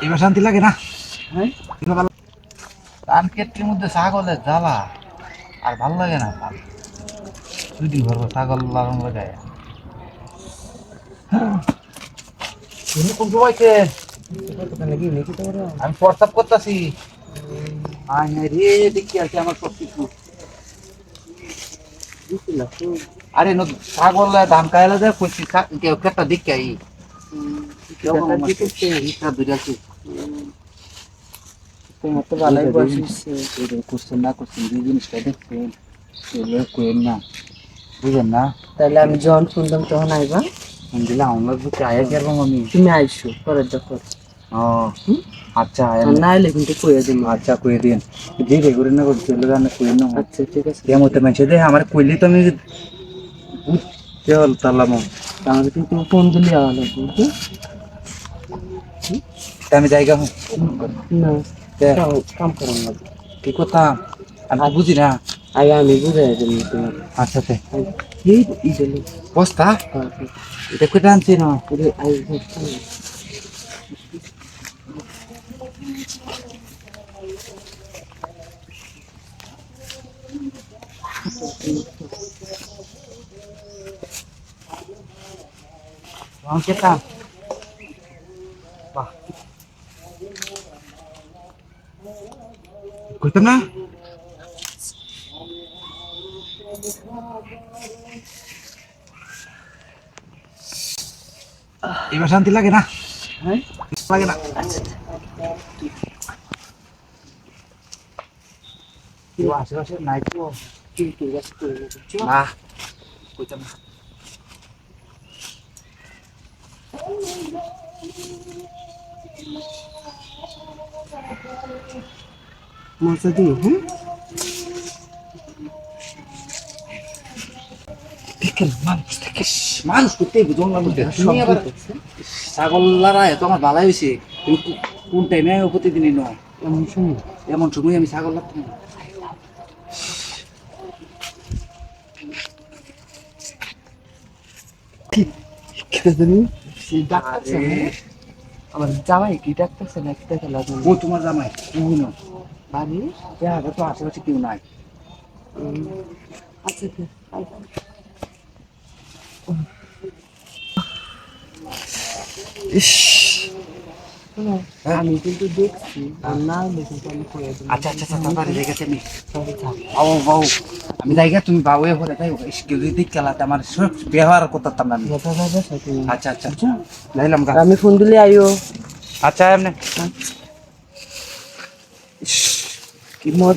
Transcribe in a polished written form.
এবার শান্তি লাগে না? হ্যাঁ, ধান ক্ষেত্রের মধ্যে ছাগলের জ্বালা আর ভাল লাগে না। দুই দিন ভরবো ছাগল লালন লাগায়। তুমি কোন সময়তে? আমি প্রস্তাব করতেছি। রে দেখি আছে আমার সব কিছু। আরে ছাগল ধান খাইলে দেয় কইছি কেউ একটা দিক আই তোমার তো ভালোই বয়স হচ্ছে। কোশ্চেন না কোশ্চেন দুই জিনিসটা দেখছেন কোয়েন না বুঝেন না। তাহলে আমি যখন শুনলাম তখন আইবা। আমি দিলে আমার বুঝতে আয়া কি পারবো আমি। তুমি আইসো পরের যখন। ও আচ্ছা না এলে কিন্তু কইয়া দিন। আচ্ছা কয়ে দিন যে রেগুরে না করছি রান্না কই না। আচ্ছা ঠিক আছে। কেমন মানুষ দে আমার কইলি তো আমি বুঝতে পারলাম। তাহলে কিন্তু ফোন দিলে আওয়া লাগবে। আমি জায়গা না কাম করার লাগবে। কি কথা আমি বুঝি না। আগে আমি বুঝাই দিন তোমার। আচ্ছা এই ইদলে বস্তা এটা কই আনছি না। কেতা বাহ কইতাম না। এবার শান্তি লাগে না? হ্যাঁ লাগে না। আশেপাশে নাই তো না কইতাম না। মজা দিয়ে হ্যাঁ মানুষ করতে ছাগল লড়াই তো আমার ভালাই হয়েছে। কোন টাইমে প্রতিদিনই নয় এমন সময় এমন সময় আমি ছাগল লাগতাম না। আমার জামাই কি ডাকতেছে না কি দেখে লাগবে ও তোমার জামাই তুমি না বাড়ি। তো আশেপাশে কেউ নাই। আচ্ছা ইস আমি কিন্তু দেখছি আর না দেখি আমি করে দিই। আচ্ছা আচ্ছা তাড়াতাড়ি দেখেছি আমি বাবু বাবু আমি জায়গা তুমি বাবু হলে তাই কেউ যদি খেলাতে আমার সব ব্যবহার করতাম না আমি। আচ্ছা আচ্ছা যাইলাম গা। আমি ফোন দিলে আইও। আচ্ছা এমনি কি মজা।